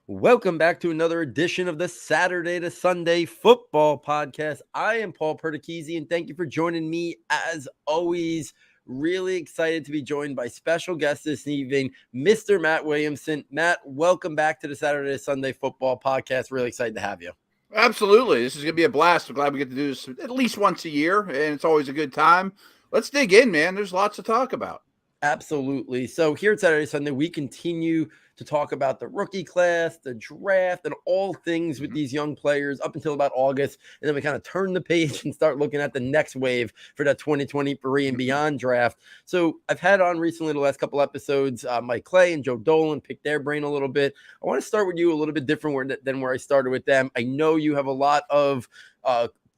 Welcome back to another edition of the Saturday to Sunday Football Podcast. I am Paul Perticchese, and thank you for joining me as always. Really excited to be joined by special guest this evening, Mr. Matt Williamson. Matt, welcome back to the Saturday to Sunday Football Podcast. Really excited to have you. Absolutely. This is going to be a blast. I'm glad we get to do this at least once a year, and it's always a good time. Let's dig in, man. There's lots to talk about. Absolutely. So here at Saturday Sunday, we continue to talk about the rookie class, the draft, and all things with these young players up until about August. And then we kind of turn the page and start looking at the next wave for that 2023 and beyond draft. So I've had on recently the last couple episodes, Mike Clay and Joe Dolan, pick their brain a little bit. I want to start with you a little bit different than where I started with them. I know you have a lot of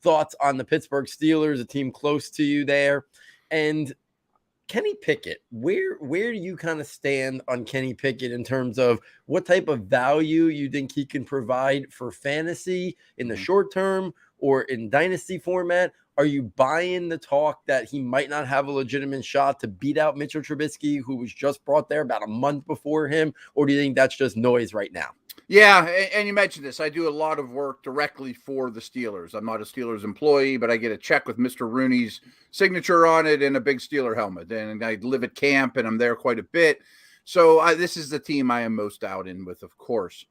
thoughts on the Pittsburgh Steelers, a team close to you there. And Kenny Pickett, where do you kind of stand on Kenny Pickett in terms of what type of value you think he can provide for fantasy in the short term or in dynasty format? Are you buying the talk that he might not have a legitimate shot to beat out Mitchell Trubisky, who was just brought there about a month before him? Or do you think that's just noise right now? Yeah, and you mentioned this. I do a lot of work directly for the Steelers. I'm not a Steelers employee, but I get a check with Mr. Rooney's signature on it and a big Steeler helmet. And I live at camp, and I'm there quite a bit. So this is the team I am most out in with, of course.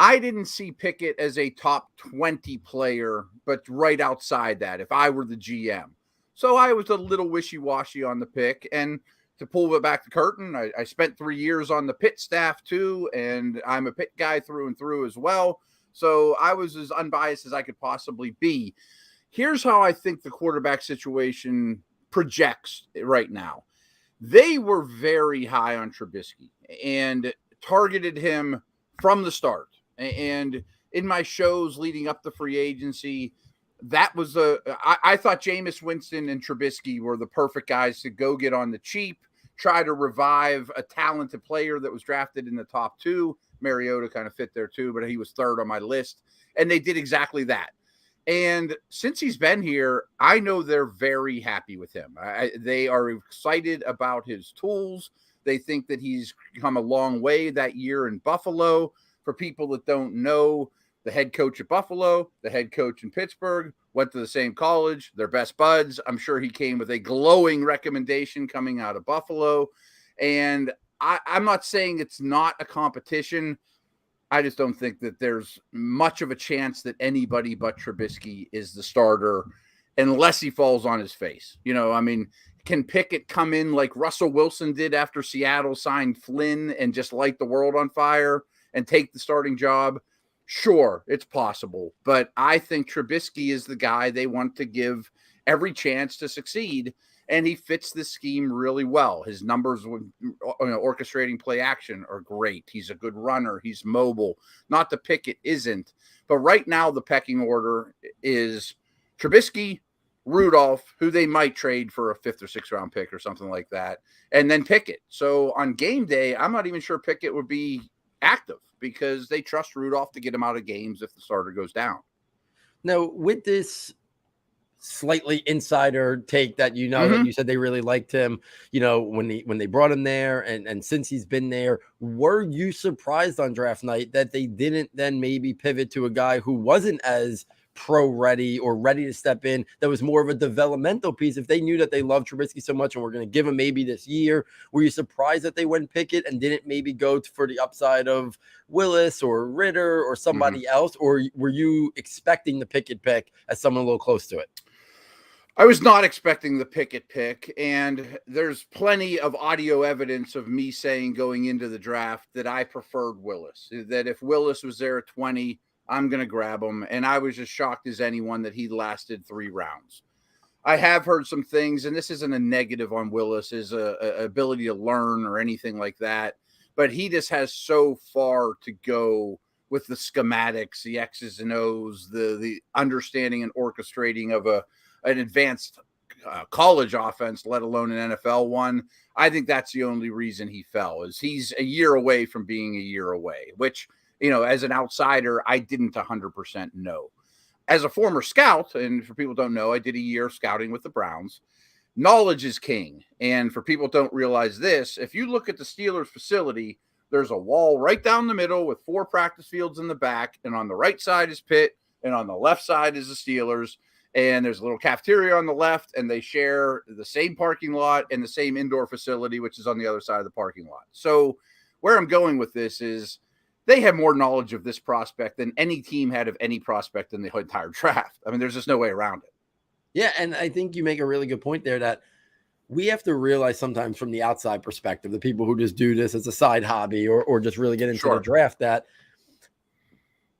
I didn't see Pickett as a top 20 player, but right outside that, if I were the GM. So I was a little wishy-washy on the pick, and to pull it back the curtain, I spent 3 years on the Pitt staff too, and I'm a Pitt guy through and through as well. So I was as unbiased as I could possibly be. Here's how I think the quarterback situation projects right now. They were very high on Trubisky and targeted him from the start. And in my shows leading up to free agency, that was I thought Jameis Winston and Trubisky were the perfect guys to go get on the cheap, try to revive a talented player that was drafted in the top 2. Mariota kind of fit there too, but he was third on my list. And they did exactly that. And since he's been here, I know they're very happy with him. They are excited about his tools. They think that he's come a long way that year in Buffalo. For people that don't know, the head coach at Buffalo, the head coach in Pittsburgh, went to the same college. They're best buds. I'm sure he came with a glowing recommendation coming out of Buffalo. And I'm not saying it's not a competition. I just don't think that there's much of a chance that anybody but Trubisky is the starter unless he falls on his face. You know, I mean, can Pickett come in like Russell Wilson did after Seattle signed Flynn and just light the world on fire and take the starting job? Sure, it's possible, but I think Trubisky is the guy they want to give every chance to succeed, and he fits this scheme really well. His numbers when orchestrating play action are great. He's a good runner. He's mobile. Not that Pickett isn't, but right now the pecking order is Trubisky, Rudolph, who they might trade for a 5th or 6th round pick or something like that, and then Pickett. So on game day, I'm not even sure Pickett would be active because they trust Rudolph to get him out of games if the starter goes down. Now, with this slightly insider take that that you said they really liked him, when they brought him there, and since he's been there, were you surprised on draft night that they didn't then maybe pivot to a guy who wasn't as pro ready or ready to step in, that was more of a developmental piece? If they knew that they loved Trubisky so much and were going to give him maybe this year, were you surprised that they went Pickett and didn't maybe go for the upside of Willis or Ritter or somebody else? Or were you expecting the Pickett pick as someone a little close to it? I was not expecting the Pickett pick, and there's plenty of audio evidence of me saying going into the draft that I preferred Willis, that if Willis was there at 20, I'm going to grab him. And I was as shocked as anyone that he lasted 3 rounds. I have heard some things, and this isn't a negative on Willis, his ability to learn or anything like that, but he just has so far to go with the schematics, the X's and O's, the understanding and orchestrating of an advanced college offense, let alone an NFL one. I think that's the only reason he fell, is he's a year away from being a year away, which, as an outsider, I didn't 100% know. As a former scout, and for people who don't know, I did a year scouting with the Browns. Knowledge is king. And for people who don't realize this, if you look at the Steelers facility, there's a wall right down the middle with 4 practice fields in the back. And on the right side is Pitt, and on the left side is the Steelers. And there's a little cafeteria on the left, and they share the same parking lot and the same indoor facility, which is on the other side of the parking lot. So where I'm going with this is they have more knowledge of this prospect than any team had of any prospect in the entire draft. I mean, there's just no way around it. Yeah, and I think you make a really good point there that we have to realize sometimes from the outside perspective, the people who just do this as a side hobby or just really get into the draft, that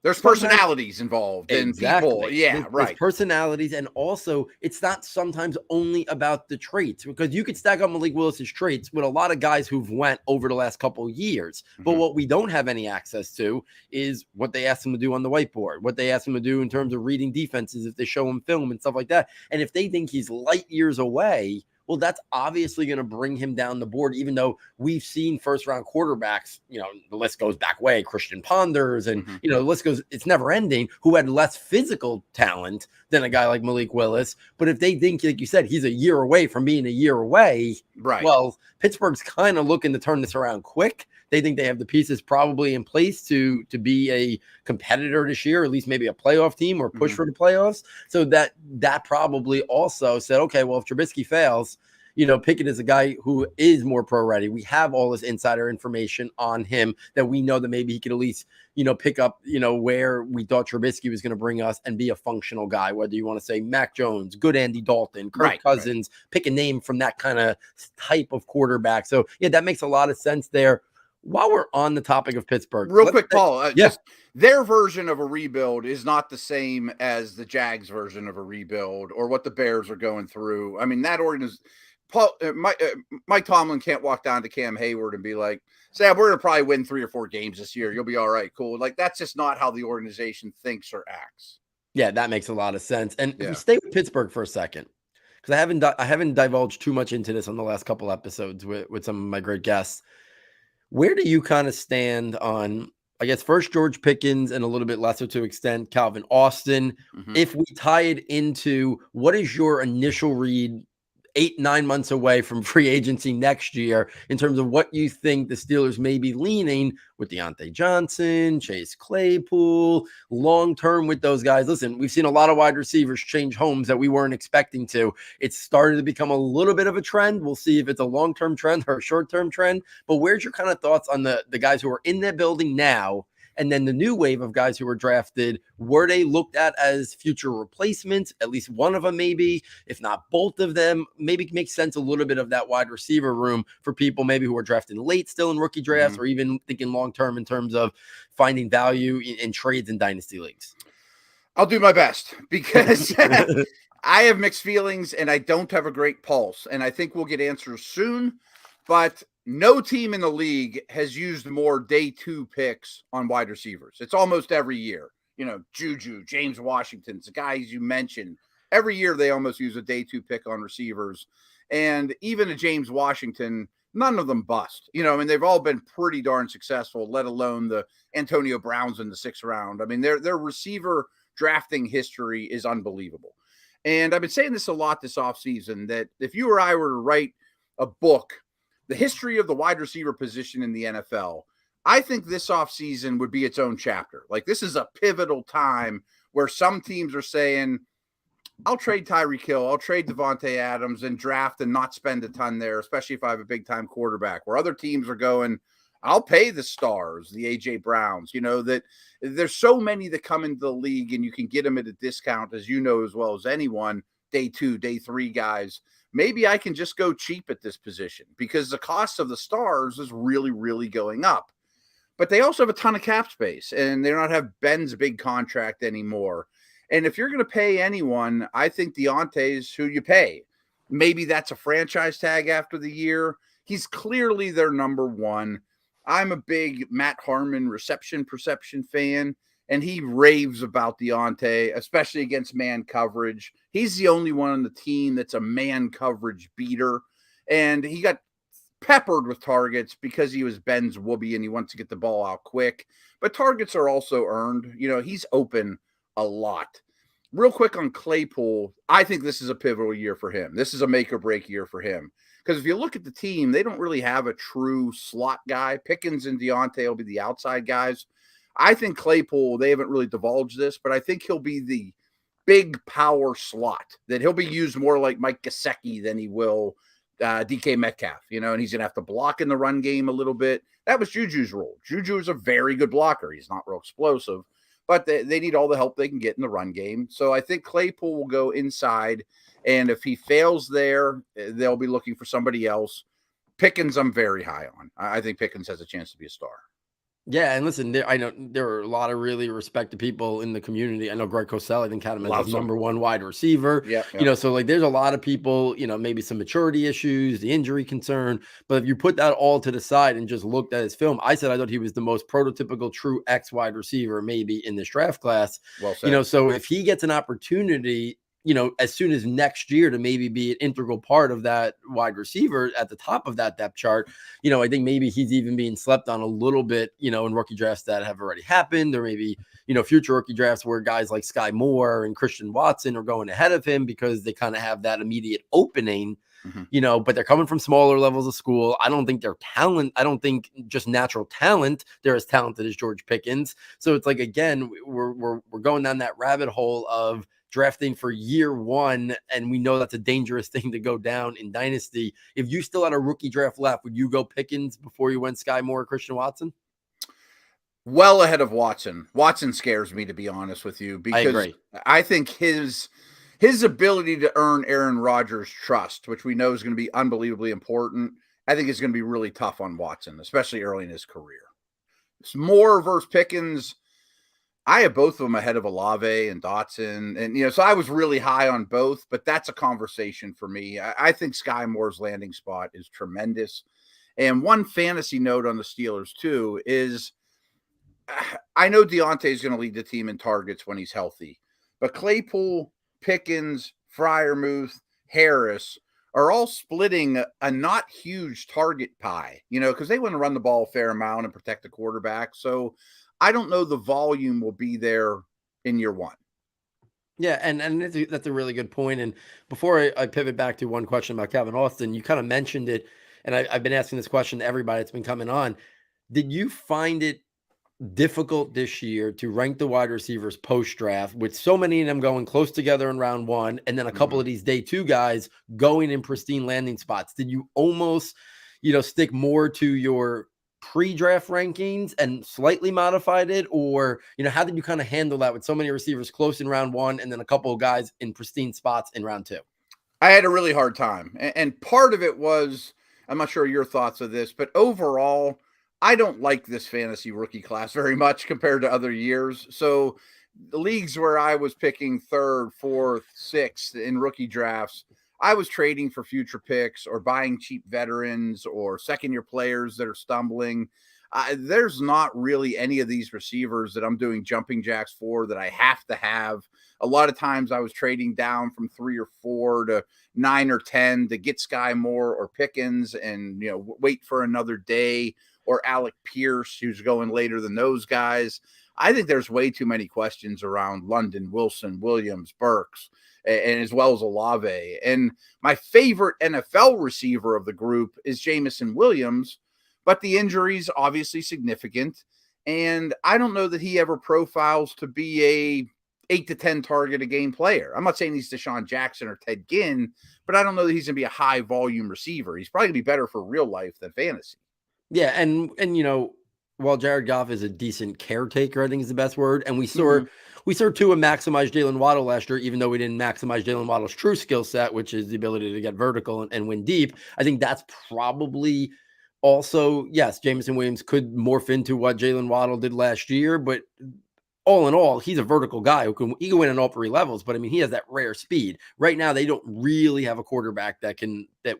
there's personalities involved and people. Yeah, there's personalities. And also it's not sometimes only about the traits, because you could stack up Malik Willis's traits with a lot of guys who've went over the last couple of years. But what we don't have any access to is what they ask them to do on the whiteboard, what they ask them to do in terms of reading defenses, if they show them film and stuff like that. And if they think he's light years away, well, that's obviously going to bring him down the board, even though we've seen first-round quarterbacks, the list goes back way, Christian Ponders, and, the list goes, it's never ending, who had less physical talent than a guy like Malik Willis. But if they think, like you said, he's a year away from being a year away, right? Well, Pittsburgh's kind of looking to turn this around quick. They think they have the pieces probably in place to be a competitor this year, or at least maybe a playoff team or push for the playoffs. So that probably also said, okay, well, if Trubisky fails, Pickett is a guy who is more pro ready. We have all this insider information on him that we know that maybe he could at least, pick up, where we thought Trubisky was going to bring us and be a functional guy, whether you want to say Mac Jones, good Andy Dalton, Kirk Cousins, pick a name from that kind of type of quarterback. So yeah, that makes a lot of sense there. While we're on the topic of Pittsburgh, real quick, Paul, just their version of a rebuild is not the same as the Jags version of a rebuild or what the Bears are going through. I mean, that organization, Mike Tomlin can't walk down to Cam Hayward and be like, Sam, we're going to probably win 3 or 4 games this year. You'll be all right. Cool. Like, that's just not how the organization thinks or acts. Yeah, that makes a lot of sense. And if we stay with Pittsburgh for a second, because I haven't divulged too much into this on the last couple episodes with some of my great guests. Where do you kind of stand on, I guess, first George Pickens and a little bit lesser to extent Calvin Austin? If we tie it into what is your initial read 8-9 months away from free agency next year in terms of what you think the Steelers may be leaning with Diontae Johnson, Chase Claypool, long-term with those guys? Listen, we've seen a lot of wide receivers change homes that we weren't expecting to. It's started to become a little bit of a trend. We'll see if it's a long-term trend or a short-term trend. But where's your kind of thoughts on the guys who are in that building now? And then the new wave of guys who were drafted, were they looked at as future replacements? At least one of them, maybe, if not both of them. Maybe it makes sense a little bit of that wide receiver room for people maybe who are drafted late still in rookie drafts, or even thinking long-term in terms of finding value in trades and dynasty leagues. I'll do my best because I have mixed feelings and I don't have a great pulse. And I think we'll get answers soon. But no team in the league has used more day 2 picks on wide receivers. It's almost every year. Juju, James Washington, the guys you mentioned. Every year they almost use a day 2 pick on receivers. And even a James Washington, none of them bust. They've all been pretty darn successful, let alone the Antonio Browns in the 6th round. I mean, their receiver drafting history is unbelievable. And I've been saying this a lot this offseason, that if you or I were to write a book, the history of the wide receiver position in the NFL, I think this offseason would be its own chapter. Like, this is a pivotal time where some teams are saying, I'll trade Tyreek Hill, I'll trade Devontae Adams and draft and not spend a ton there, especially if I have a big-time quarterback. Where other teams are going, I'll pay the stars, the A.J. Browns. That there's so many that come into the league and you can get them at a discount, as you know as well as anyone, day 2, day 3 guys. Maybe I can just go cheap at this position because the cost of the stars is really, really going up. But they also have a ton of cap space, and they don't have Ben's big contract anymore. And if you're going to pay anyone, I think Diontae's who you pay. Maybe that's a franchise tag after the year. He's clearly their number 1. I'm a big Matt Harmon reception perception fan, and he raves about Diontae, especially against man coverage. He's the only one on the team that's a man coverage beater. And he got peppered with targets because he was Ben's whoopee and he wants to get the ball out quick. But targets are also earned. He's open a lot. Real quick on Claypool, I think this is a pivotal year for him. This is a make or break year for him. Because if you look at the team, they don't really have a true slot guy. Pickens and Diontae will be the outside guys. I think Claypool, they haven't really divulged this, but I think he'll be the big power slot, that he'll be used more like Mike Gesicki than he will DK Metcalf, and he's going to have to block in the run game a little bit. That was Juju's role. Juju is a very good blocker. He's not real explosive, but they need all the help they can get in the run game. So I think Claypool will go inside, and if he fails there, they'll be looking for somebody else. Pickens, I'm very high on. I think Pickens has a chance to be a star. Yeah, and listen, I know there are a lot of really respected people in the community. I know Greg Cosell, I think, had him as his number one wide receiver. Yeah. So like there's a lot of people, maybe some maturity issues, the injury concern. But if you put that all to the side and just looked at his film, I thought he was the most prototypical true X wide receiver maybe in this draft class. Well said. So if he gets an opportunity, as soon as next year to maybe be an integral part of that wide receiver at the top of that depth chart, I think maybe he's even being slept on a little bit, in rookie drafts that have already happened, or maybe, future rookie drafts where guys like Sky Moore and Christian Watson are going ahead of him because they kind of have that immediate opening, but they're coming from smaller levels of school. I don't think they're talent. I don't think just natural talent, they're as talented as George Pickens. So it's like, again, we're going down that rabbit hole of drafting for year one, and we know that's a dangerous thing to go down in dynasty. If you still had a rookie draft left, would you go Pickens before you went Sky Moore or Christian Watson? Well ahead of Watson. Watson scares me, to be honest with you, because I think his ability to earn Aaron Rodgers' trust, which we know is going to be unbelievably important, I think is going to be really tough on Watson, especially early in his career. It's Moore versus Pickens. I have both of them ahead of Olave and Dotson. And, so I was really high on both, but that's a conversation for me. I think Sky Moore's landing spot is tremendous. And one fantasy note on the Steelers, too, is I know Diontae is going to lead the team in targets when he's healthy, but Claypool, Pickens, Freiermuth, Harris are all splitting a not huge target pie, because they want to run the ball a fair amount and protect the quarterback. So I don't know the volume will be there in year one. Yeah, and that's a really good point. And before I pivot back to one question about Calvin Austin, you kind of mentioned it, and I've been asking this question to everybody that's been coming on. Did you find it difficult this year to rank the wide receivers post-draft, with so many of them going close together in round one, and then a couple of these day two guys going in pristine landing spots? Did you almost, stick more to your pre-draft rankings and slightly modified it, or how did you kind of handle that with so many receivers close in round one and then a couple of guys in pristine spots in round two? I had a really hard time, and part of it was, I'm not sure your thoughts of this, but overall I don't like this fantasy rookie class very much compared to other years. So the leagues where I was picking third, fourth, sixth in rookie drafts, I was trading for future picks or buying cheap veterans or second-year players that are stumbling. There's not really any of these receivers that I'm doing jumping jacks for that I have to have. A lot of times I was trading down from 3 or 4 to 9 or 10 to get Sky Moore or Pickens and, wait for another day, or Alec Pierce, who's going later than those guys. I think there's way too many questions around London, Wilson, Williams, Burks, and as well as Olave. And my favorite NFL receiver of the group is Jameson Williams, but the injury's obviously significant. And I don't know that he ever profiles to be a 8 to 10 target a game player. I'm not saying he's Deshaun Jackson or Ted Ginn, but I don't know that he's going to be a high volume receiver. He's probably going to be better for real life than fantasy. Yeah, and while Jared Goff is a decent caretaker, I think is the best word, and we saw Tua maximize Jalen Waddle last year, even though we didn't maximize Jalen Waddle's true skill set, which is the ability to get vertical and win deep. I think that's probably also, yes, Jameson Williams could morph into what Jalen Waddle did last year, but all in all, he's a vertical guy who can win on all three levels. But I mean, he has that rare speed. Right now, they don't really have a quarterback that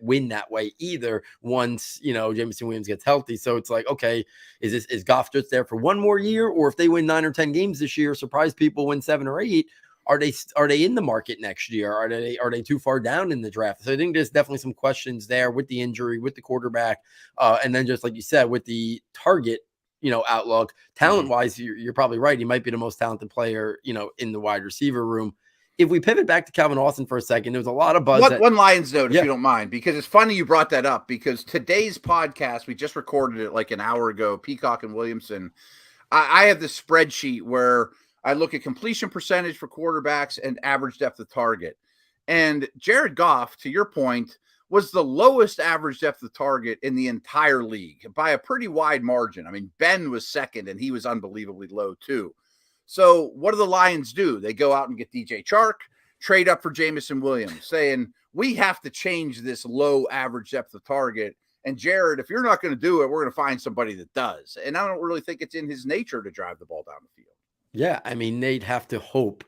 win that way either. Once Jameson Williams gets healthy, so it's like, okay, is Goff just there for one more year, or if they win 9 or 10 games this year, surprise people, win 7 or 8? Are they in the market next year? Are they too far down in the draft? So I think there's definitely some questions there with the injury, with the quarterback, and then just like you said, with the target outlook. Talent wise, you're probably right. He might be the most talented player, in the wide receiver room. if we pivot back to Calvin Austin for a second, there was a lot of buzz. One Lions note, if Yeah. you don't mind, because it's funny you brought that up, because today's podcast, we just recorded it like an hour ago, Peacock and Williamson. I have this spreadsheet where I look at completion percentage for quarterbacks and average depth of target. And Jared Goff, to your point, was the lowest average depth of target in the entire league by a pretty wide margin. I mean, Ben was second, and he was unbelievably low too. So what do the Lions do? They go out and get DJ Chark, trade up for Jamison Williams, saying, we have to change this low average depth of target. And Jared, if you're not going to do it, we're going to find somebody that does. And I don't really think it's in his nature to drive the ball down the field. Yeah, I mean, they'd have to hope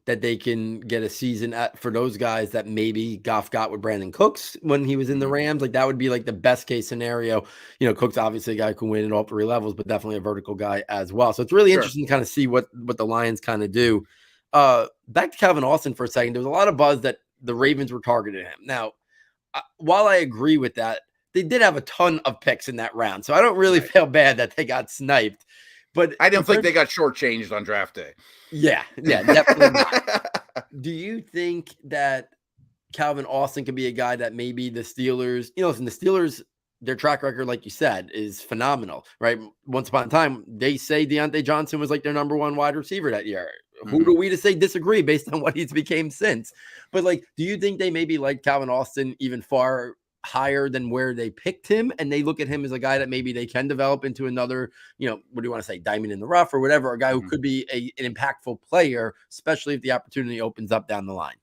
that they can get a season for those guys that maybe Goff got with Brandon Cooks when he was in the Rams. Like, that would be like the best case scenario. You know, Cooks obviously a guy who can win at all three levels, but definitely a vertical guy as well. So it's really interesting to kind of see what the Lions kind of do. Back to Calvin Austin for a second. There was a lot of buzz that the Ravens were targeting him. Now, while I agree with that, they did have a ton of picks in that round. So I don't really feel bad that they got sniped. But I don't think they got shortchanged on draft day. Yeah, definitely not. Do you think that Calvin Austin could be a guy that maybe the Steelers, listen, the Steelers, their track record, like you said, is phenomenal, right? Once upon a time, they say Diontae Johnson was like their number one wide receiver that year. Who do we to say disagree based on what he's became since? But like, do you think they maybe like Calvin Austin even far higher than where they picked him, and they look at him as a guy that maybe they can develop into another, what do you want to say, diamond in the rough or whatever, a guy who could be an impactful player, especially if the opportunity opens up down the line?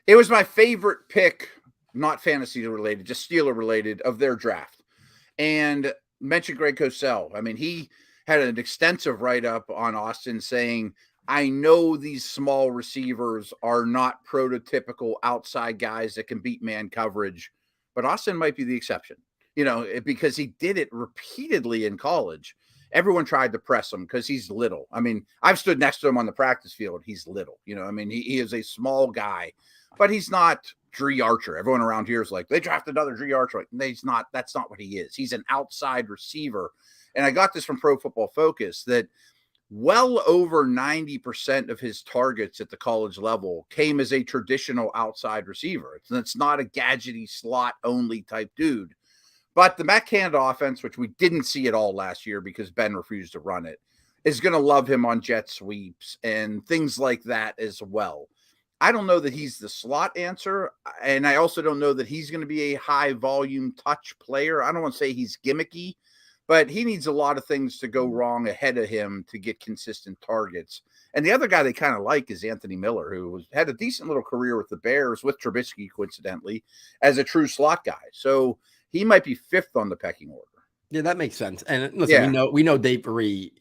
It was my favorite pick, not fantasy related, just Steeler related, of their draft. And mentioned Greg Cosell. I mean, he had an extensive write-up on Austin saying, I know these small receivers are not prototypical outside guys that can beat man coverage, but Austin might be the exception, because he did it repeatedly in college. Everyone tried to press him because he's little. I mean, I've stood next to him on the practice field. He's little, he is a small guy, but he's not Dree Archer. Everyone around here is like, they drafted another Dree Archer. Like, he's not, that's not what he is. He's an outside receiver. And I got this from Pro Football Focus that well over 90% of his targets at the college level came as a traditional outside receiver. It's not a gadgety slot only type dude. But the Matt Canada offense, which we didn't see at all last year because Ben refused to run it, is going to love him on jet sweeps and things like that as well. I don't know that he's the slot answer, and I also don't know that he's going to be a high volume touch player. I don't want to say he's gimmicky, but he needs a lot of things to go wrong ahead of him to get consistent targets. And the other guy they kind of like is Anthony Miller, who had a decent little career with the Bears, with Trubisky, coincidentally, as a true slot guy. So he might be fifth on the pecking order. Yeah, that makes sense. And listen, we know Dave Berry,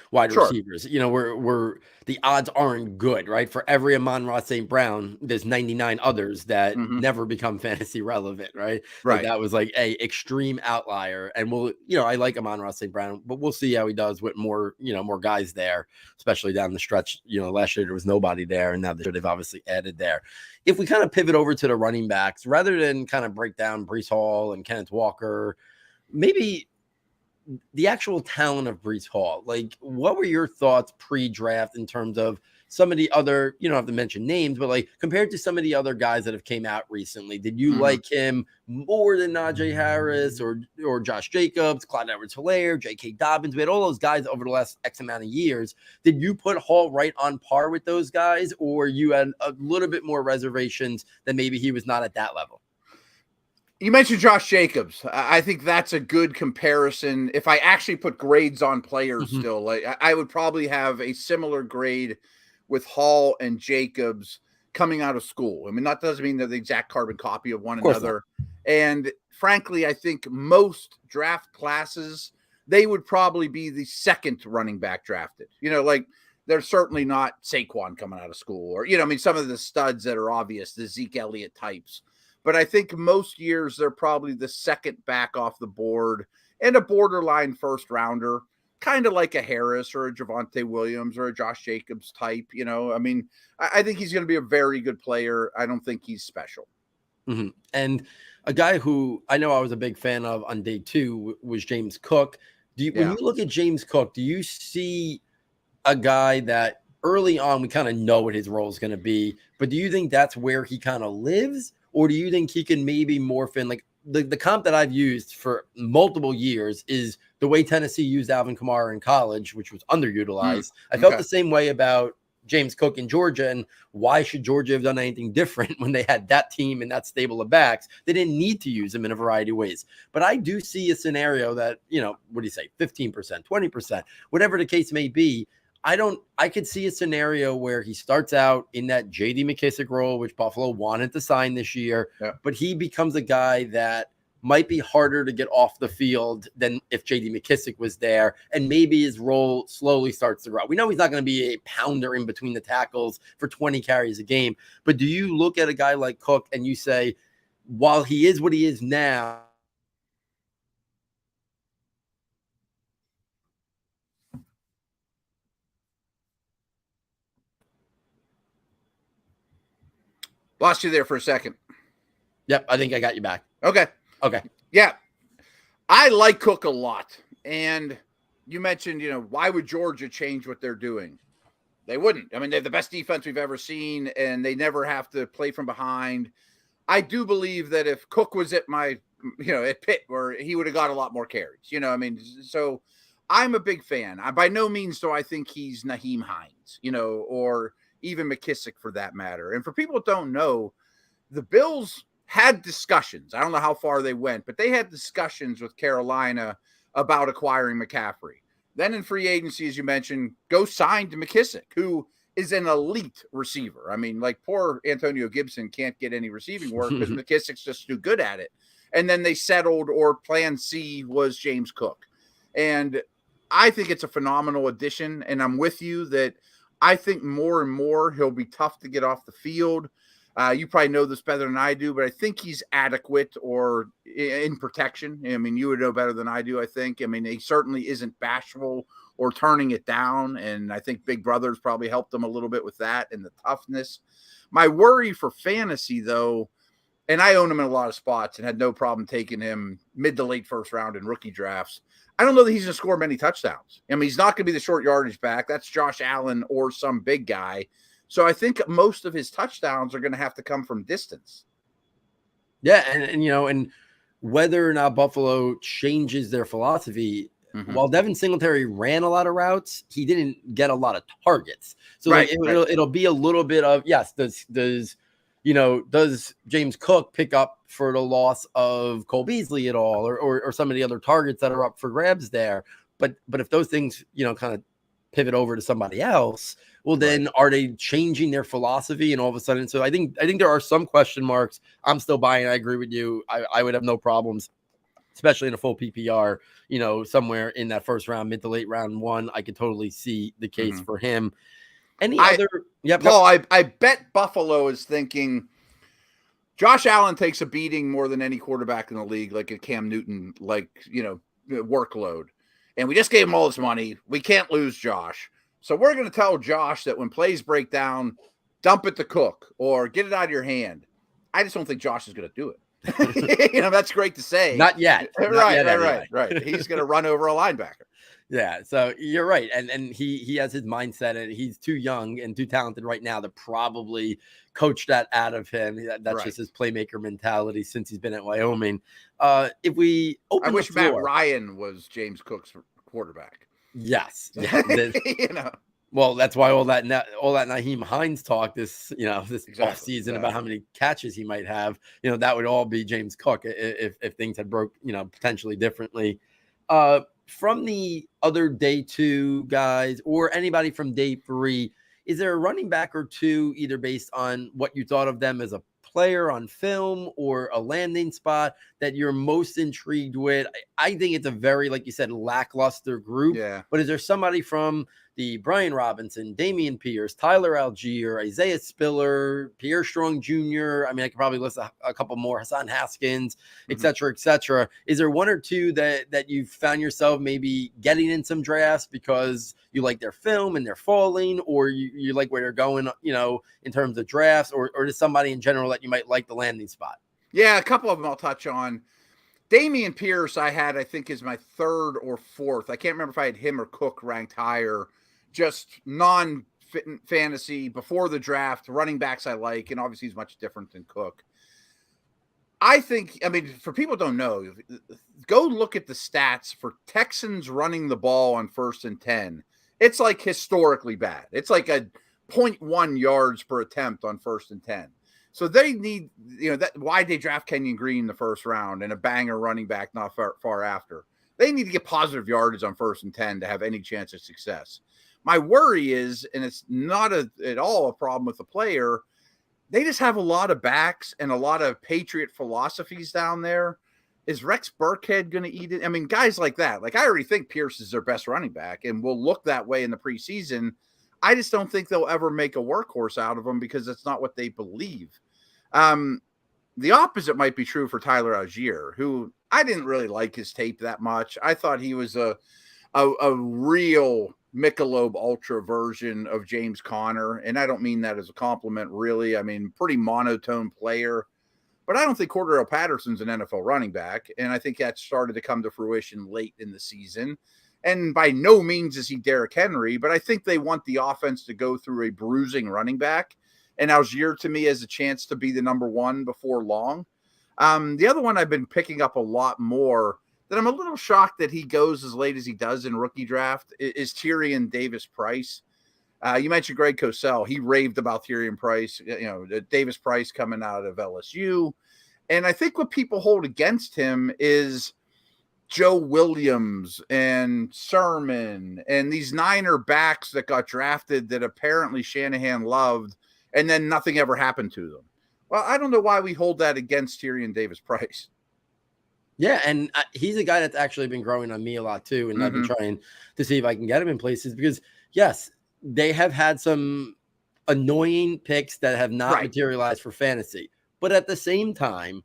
wide receivers, we're the odds aren't good, right? For every Amon-Ra St. Brown, there's 99 others that never become fantasy relevant, right? Right. Like, that was like a extreme outlier. And I like Amon-Ra St. Brown, but we'll see how he does with more guys there, especially down the stretch. Last year there was nobody there, and now they've obviously added there. If we kind of pivot over to the running backs, rather than kind of break down Breece Hall and Kenneth Walker, maybe the actual talent of Breece Hall, like, what were your thoughts pre-draft in terms of some of the other, you don't have to mention names, but like compared to some of the other guys that have came out recently, did you like him more than Najee Harris or Josh Jacobs, Clyde Edwards-Helaire, J.K. Dobbins? We had all those guys over the last X amount of years. Did you put Hall right on par with those guys, or you had a little bit more reservations that maybe he was not at that level? You mentioned Josh Jacobs. I think that's a good comparison. If I actually put grades on players still, like, I would probably have a similar grade with Hall and Jacobs coming out of school. I mean, that doesn't mean they're the exact carbon copy of one another. And frankly, I think most draft classes, they would probably be the second running back drafted. Like, they're certainly not Saquon coming out of school, or, some of the studs that are obvious, the Zeke Elliott types. But I think most years they're probably the second back off the board and a borderline first rounder, kind of like a Harris or a Javonte Williams or a Josh Jacobs type. I mean, I think he's going to be a very good player. I don't think he's special. And a guy who I know I was a big fan of on day 2 was James Cook. When you look at James Cook, do you see a guy that early on, we kind of know what his role is going to be. But do you think that's where he kind of lives? Or do you think he can maybe morph in? Like the comp that I've used for multiple years is the way Tennessee used Alvin Kamara in college, which was underutilized. I felt the same way about James Cook in Georgia. And why should Georgia have done anything different when they had that team and that stable of backs? They didn't need to use him in a variety of ways. But I do see a scenario that, what do you say, 15%, 20%, whatever the case may be. I could see a scenario where he starts out in that JD McKissic role, which Buffalo wanted to sign this year, but he becomes a guy that might be harder to get off the field than if JD McKissic was there, and maybe his role slowly starts to grow. We know he's not going to be a pounder in between the tackles for 20 carries a game, but do you look at a guy like Cook and you say, while he is what he is now, lost you there for a second. Yep, I think I got you back. Okay. Yeah. I like Cook a lot. And you mentioned, why would Georgia change what they're doing? They wouldn't. I mean, they have the best defense we've ever seen, and they never have to play from behind. I do believe that if Cook was at at Pitt, where he would have got a lot more carries, so I'm a big fan. By no means do I think he's Naheem Hines, or even McKissic for that matter. And for people that don't know, the Bills had discussions. I don't know how far they went, but they had discussions with Carolina about acquiring McCaffrey. Then in free agency, as you mentioned, go sign to McKissic, who is an elite receiver. I mean, like poor Antonio Gibson can't get any receiving work because McKissic's just too good at it. And then they settled, or plan C was James Cook. And I think it's a phenomenal addition. And I'm with you that I think more and more he'll be tough to get off the field. You probably know this better than I do, but I think he's adequate or in protection. I mean, you would know better than I do, I think. I mean, he certainly isn't bashful or turning it down, and I think Big Brother's probably helped him a little bit with that and the toughness. My worry for fantasy, though, and I own him in a lot of spots and had no problem taking him mid to late first round in rookie drafts. I don't know that he's going to score many touchdowns. I mean, he's not going to be the short yardage back. That's Josh Allen or some big guy. So I think most of his touchdowns are going to have to come from distance. Yeah, and whether or not Buffalo changes their philosophy, while Devin Singletary ran a lot of routes, he didn't get a lot of targets. So it'll be a little bit of, yes, does James Cook pick up for the loss of Cole Beasley at all, or some of the other targets that are up for grabs there? But if those things, kind of pivot over to somebody else, well, then are they changing their philosophy? And all of a sudden, so I think there are some question marks. I'm still buying. I agree with you. I would have no problems, especially in a full PPR, somewhere in that first round, mid to late round one. I could totally see the case for him. Paul, I bet Buffalo is thinking Josh Allen takes a beating more than any quarterback in the league, like a Cam Newton, workload. And we just gave him all this money. We can't lose Josh. So we're going to tell Josh that when plays break down, dump it to Cook or get it out of your hand. I just don't think Josh is going to do it. That's great to say. Not yet. Right. He's going to run over a linebacker. Yeah, so you're right. And he has his mindset, and he's too young and too talented right now to probably coach that out of him. That's just his playmaker mentality since he's been at Wyoming. If we open I wish the floor, Matt Ryan was James Cook's quarterback. Yes. Yeah, well, that's why all that Naheem Hines talk this offseason about how many catches he might have, that would all be James Cook if things had broke, potentially differently. From the other day 2 guys or anybody from day 3, is there a running back or two, either based on what you thought of them as a player on film or a landing spot, that you're most intrigued with? I think it's a very, like you said, lackluster group. Yeah. But is there somebody from the Brian Robinson, Damien Pierce, Tyler Algier, Isaiah Spiller, Pierre Strong Jr.? I mean, I could probably list a couple more, Hassan Haskins, et cetera, et cetera. Is there one or two that you've found yourself maybe getting in some drafts because you like their film and they're falling, or you like where they're going, in terms of drafts, or just somebody in general that you might like the landing spot? Yeah, a couple of them I'll touch on. Damien Pierce, I think, is my 3rd or 4th. I can't remember if I had him or Cook ranked higher. Just fantasy before the draft. Running backs I like, and obviously he's much different than Cook. I think, I mean, for people who don't know, go look at the stats for Texans running the ball on 1st and 10. It's like historically bad. It's like a 0.1 yards per attempt on 1st and 10. So they need, that why they draft Kenyon Green in the first round and a banger running back not far after. They need to get positive yardage on 1st and 10 to have any chance of success. My worry is, and it's not at all a problem with the player, they just have a lot of backs and a lot of Patriot philosophies down there. Is Rex Burkhead going to eat it? I mean, guys like that. Like, I already think Pierce is their best running back and will look that way in the preseason. I just don't think they'll ever make a workhorse out of him because it's not what they believe. The opposite might be true for Tyler Algier, who I didn't really like his tape that much. I thought he was a real Michelob Ultra version of James Conner, and I don't mean that as a compliment, really. I mean, pretty monotone player, but I don't think Cordero Patterson's an NFL running back, and I think that started to come to fruition late in the season. And by no means is he Derrick Henry, but I think they want the offense to go through a bruising running back, and Algier to me has a chance to be the number one before long. The other one I've been picking up a lot more that I'm a little shocked that he goes as late as he does in rookie draft is Tyrion Davis-Price. You mentioned Greg Cosell. He raved about Tyrion Price, Davis-Price coming out of LSU. And I think what people hold against him is Joe Williams and Sermon and these Niner backs that got drafted that apparently Shanahan loved, and then nothing ever happened to them. Well, I don't know why we hold that against Tyrion Davis-Price. Yeah, and he's a guy that's actually been growing on me a lot too, and I've been trying to see if I can get him in places because, yes, they have had some annoying picks that have not materialized for fantasy. But at the same time,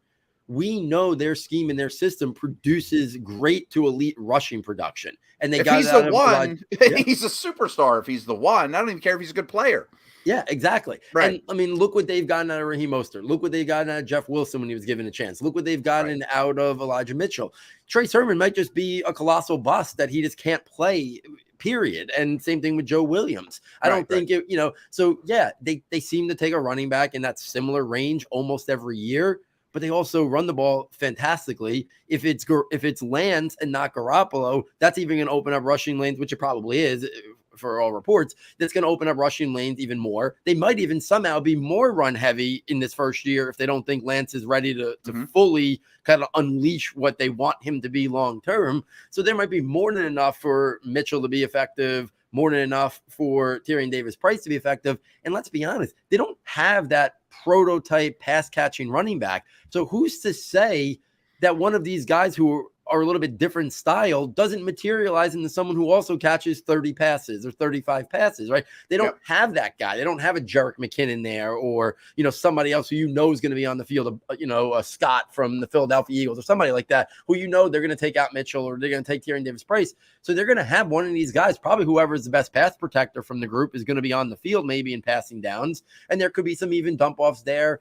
we know their scheme and their system produces great to elite rushing production. And they got he's the one, he's a superstar. If he's the one, I don't even care if he's a good player. Yeah, exactly. Right. And I mean, look what they've gotten out of Raheem Mostert. Look what they've gotten out of Jeff Wilson when he was given a chance. Look what they've gotten out of Elijah Mitchell. Trey Sermon might just be a colossal bust that he just can't play, period. And same thing with Joe Williams. I don't think it, so yeah, they seem to take a running back in that similar range almost every year, but they also run the ball fantastically. If it's Lance and not Garoppolo, that's even going to open up rushing lanes, which it probably is for all reports. That's going to open up rushing lanes even more. They might even somehow be more run heavy in this first year if they don't think Lance is ready to fully kind of unleash what they want him to be long term. So there might be more than enough for Mitchell to be effective, more than enough for Tyrion Davis-Price to be effective. And let's be honest, they don't have that prototype pass catching running back. So who's to say that one of these guys who are a little bit different style doesn't materialize into someone who also catches 30 passes or 35 passes, right? They don't have that guy. They don't have a Jerick McKinnon there or, somebody else who is going to be on the field, a Scott from the Philadelphia Eagles or somebody like that who they're going to take out Mitchell or they're going to take Tyrion Davis-Price. So they're going to have one of these guys, probably whoever is the best pass protector from the group is going to be on the field, maybe in passing downs. And there could be some even dump offs there,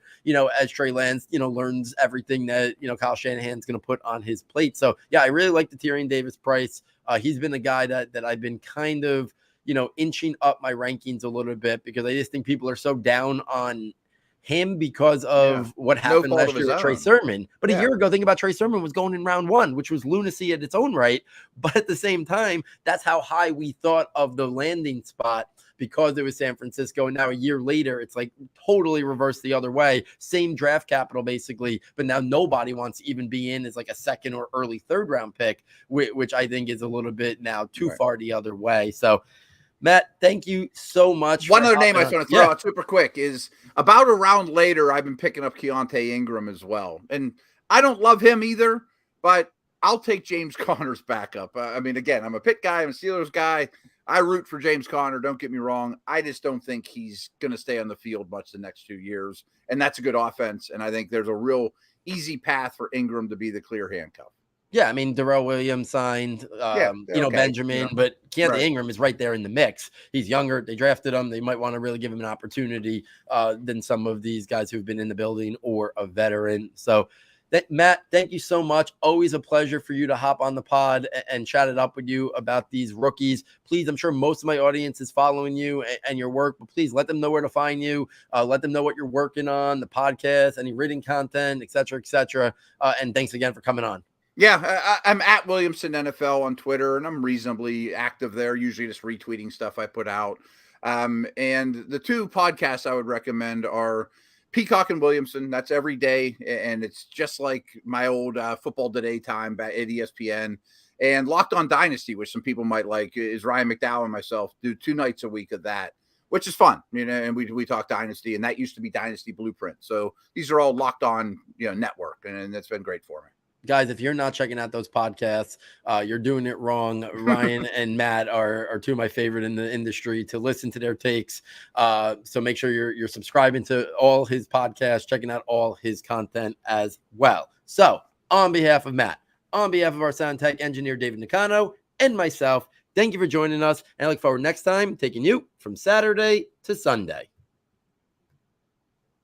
as Trey Lance, learns everything that, Kyle Shanahan's going to put on his plate. So yeah, I really like the Tyrion Davis-Price. He's been a guy that I've been kind of, inching up my rankings a little bit because I just think people are so down on him because of what happened last year with Trey Sermon. But a year ago, think about Trey Sermon was going in round 1, which was lunacy at its own right. But at the same time, that's how high we thought of the landing spot because it was San Francisco. And now a year later, it's like totally reversed the other way. Same draft capital, basically. But now nobody wants to even be in as like a second or early third round pick, which I think is a little bit now too far the other way. So, Matt, thank you so much. One other name I just want to throw out super quick is about a round later, I've been picking up Keonta Ingram as well. And I don't love him either, but I'll take James Conner's backup. I mean, again, I'm a Pitt guy. I'm a Steelers guy. I root for James Conner. Don't get me wrong. I just don't think he's going to stay on the field much the next 2 years. And that's a good offense. And I think there's a real easy path for Ingram to be the clear handcuff. Yeah, I mean, Darrell Williams signed, Benjamin, but Keonta Ingram is right there in the mix. He's younger. They drafted him. They might want to really give him an opportunity than some of these guys who've been in the building or a veteran. So, Matt, thank you so much. Always a pleasure for you to hop on the pod and chat it up with you about these rookies. Please, I'm sure most of my audience is following you and your work, but please let them know where to find you. Let them know what you're working on, the podcast, any written content, et cetera, et cetera. And thanks again for coming on. Yeah, I'm at Williamson NFL on Twitter, and I'm reasonably active there, usually just retweeting stuff I put out. And the two podcasts I would recommend are Peacock and Williamson. That's every day, and it's just like my old Football Today time at ESPN. And Locked On Dynasty, which some people might like, is Ryan McDowell and myself do 2 nights a week of that, which is fun. And we talk Dynasty, and that used to be Dynasty Blueprint. So these are all Locked On network, and that's been great for me. Guys, if you're not checking out those podcasts, you're doing it wrong. Ryan and Matt are two of my favorite in the industry to listen to their takes. So make sure you're subscribing to all his podcasts, checking out all his content as well. So on behalf of Matt, on behalf of our sound tech engineer, David Nicano, and myself, thank you for joining us. And I look forward next time taking you from Saturday to Sunday.